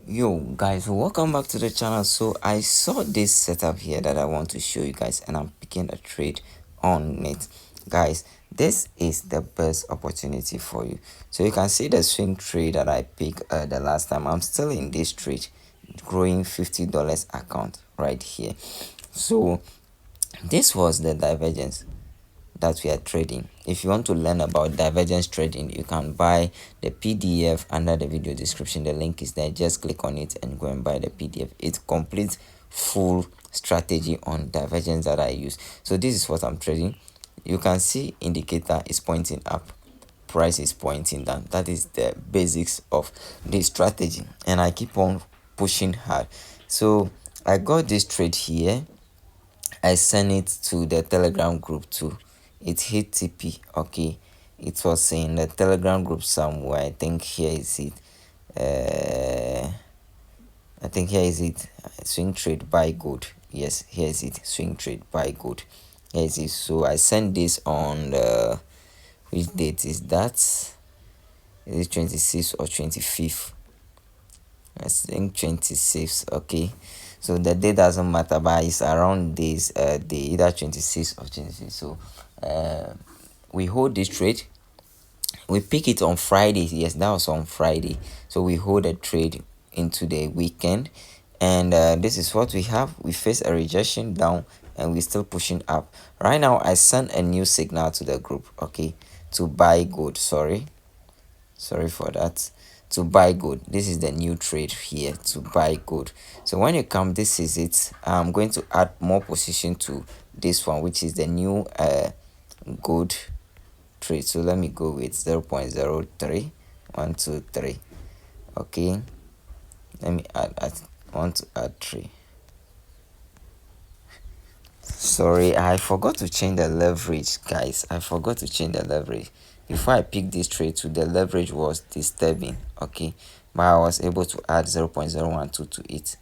Yo guys, welcome back to the channel. So I saw this setup here that I want to show you guys, and I'm picking a trade on it. Guys, this is the best opportunity for you. So you can see the swing trade that I picked the last time. I'm still in this trade, growing $50 account right here. So this was the divergence that we are trading. If you want to learn about divergence trading, you can buy the PDF under the video description. The link is there. Just click on it and go and buy the PDF. It completes full strategy on divergence that I use. So this is what I'm trading. You can see indicator is pointing up, price is pointing down. That is the basics of this strategy, and I keep on pushing hard. So I got this trade here. I sent it to the Telegram group too. It hit TP. Okay, it was in the Telegram group somewhere. I think here is it. I think here is it. Swing trade buy good. Yes, here is it. Swing trade buy good. Here is it. So I sent this on the, which date is that? Is it 26th or 25th? I think 26th. Okay, so the day doesn't matter, but it's around this day, either 26th or 26th. So we hold this trade. We pick it on Friday. Yes, that was on Friday. So we hold a trade into the weekend, and this is what we have. We face a rejection down, and we're still pushing up. Right now I sent a new signal to the group, okay, to buy gold. Sorry for that. To buy gold. This is the new trade here, to buy gold. So when you come, this is it. I'm going to add more position to this one, which is the new gold trade. So let me go with 0.03 1 2 3. Okay, let me add, I want to add 3. Sorry, I forgot to change the leverage, guys. I forgot to change the leverage. Before I picked this trade too, the leverage was disturbing. Okay, but I was able to add 0.012 to it.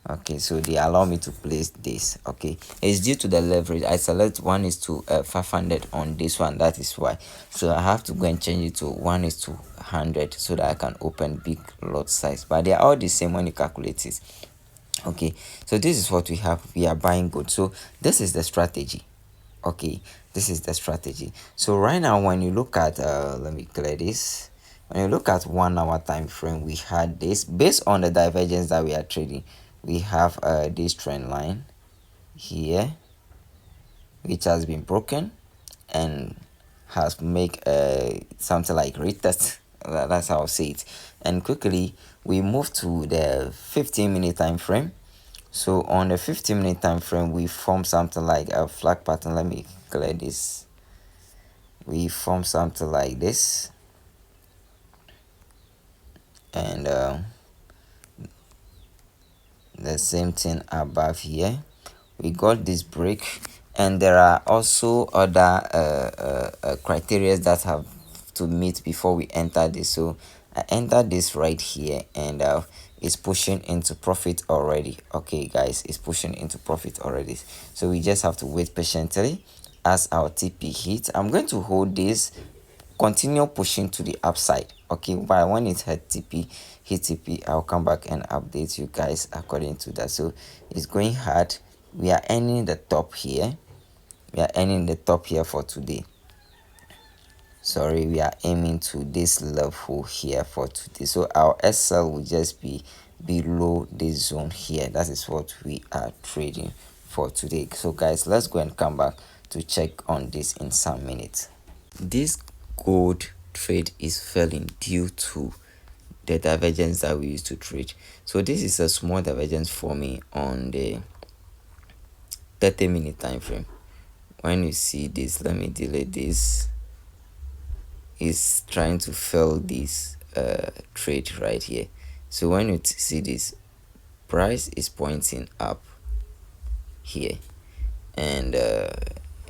Okay, so they allow me to place this. Okay, it's due to the leverage. I select 1 is to 500 on this one. That is why. So I have to go and change it to 1 is to 100 so that I can open big lot size, but they are all the same when you calculate it. Okay, so this is what we have. We are buying gold. So this is the strategy. Okay, this is the strategy. So right now when you look at let me clear this. When you look at 1 hour time frame, we had this based on the divergence that we are trading. We have this trend line here, which has been broken and has make something like retest. That's how I'll say it. And quickly we move to the 15-minute time frame. So on the 15-minute time frame, we form something like a flag pattern. Let me clear this. We form something like this, and the same thing above here. We got this break, and there are also other criteria that have to meet before we enter this. So I entered this right here, and it's pushing into profit already. Okay guys, it's pushing into profit already, so we just have to wait patiently as our TP hits. I'm going to hold this, continue pushing to the upside. Okay, but when it hit TP, I'll come back and update you guys according to that. So it's going hard. We are earning the top here. We are earning the top here for today. Sorry, we are aiming to this level here for today. So our SL will just be below this zone here. That is what we are trading for today. So guys, let's go and come back to check on this in some minutes. This gold trade is failing due to the divergence that we used to trade. So this is a small divergence for me on the 30-minute time frame. When you see this, let me delete this. Is trying to fail this trade right here. So when you see this, price is pointing up here, and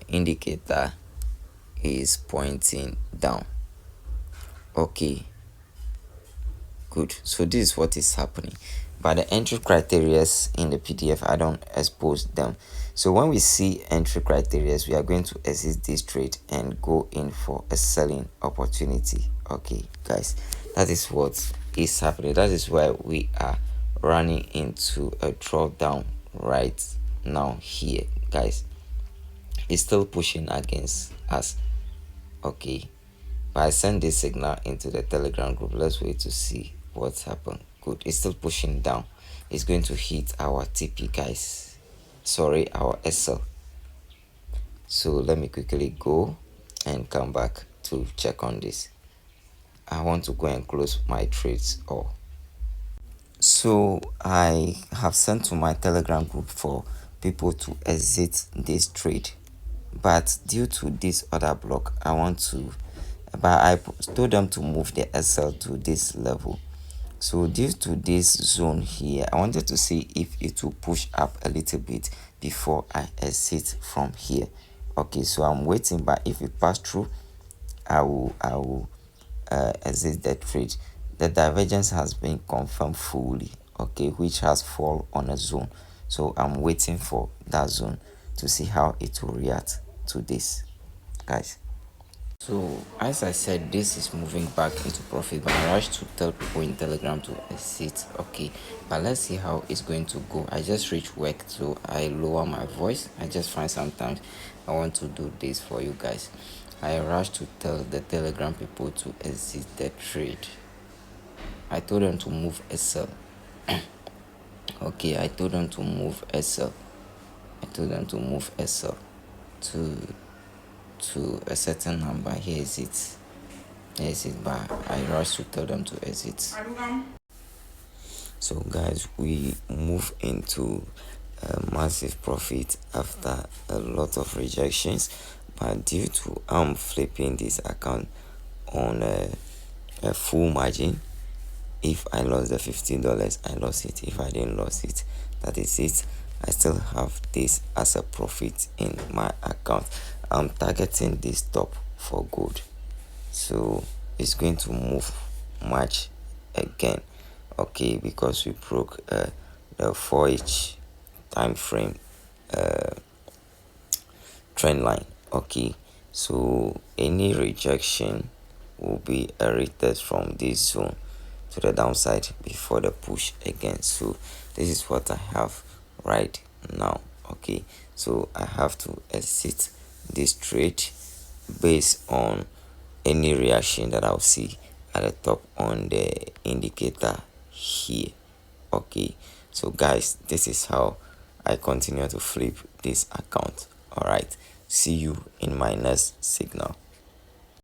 indicator is pointing down. Okay, good. So this is what is happening, but the entry criteria in the PDF, I don't expose them. So when we see entry criteria, we are going to exit this trade and go in for a selling opportunity. Okay guys, that is what is happening. That is why we are running into a drawdown right now here, guys. It's still pushing against us. Okay, but I send this signal into the Telegram group. Let's wait to see what's happened. Good, it's still pushing down. It's going to hit our TP, guys. Sorry, our SL. So let me quickly go and come back to check on this. I want to go and close my trades all. So I have sent to my Telegram group for people to exit this trade, but due to this other block, I told them to move the SL to this level. So due to this zone here, I wanted to see if it will push up a little bit before I exit from here. Okay, so I'm waiting, but if it pass through, I will exit the trade. The divergence has been confirmed fully, okay, which has fall on a zone. So I'm waiting for that zone to see how it will react to this, guys. So as I said, this is moving back into profit, but I rush to tell people in Telegram to exit. Okay, but let's see how it's going to go. I just reached work, so I lower my voice. I just find sometimes I want to do this for you guys. I rush to tell the Telegram people to exit the trade. I told them to move SL. Okay, I told them to move SL. I told them to move SL to a certain number. Here is it. Exit, but I rush to tell them to exit. So guys, we move into a massive profit after a lot of rejections, but due to flipping this account on a full margin, if I lost the $15, I lost it. If I didn't lose it, that is it. I still have this as a profit in my account. I'm targeting this top for good, so it's going to move much again. Okay, because we broke the 4H time frame trend line. Okay, so any rejection will be a retest from this zone to the downside before the push again. So this is what I have right now. Okay, so I have to exit this trade based on any reaction that I'll see at the top on the indicator here. Okay, so guys, this is how I continue to flip this account. All right, see you in my next signal.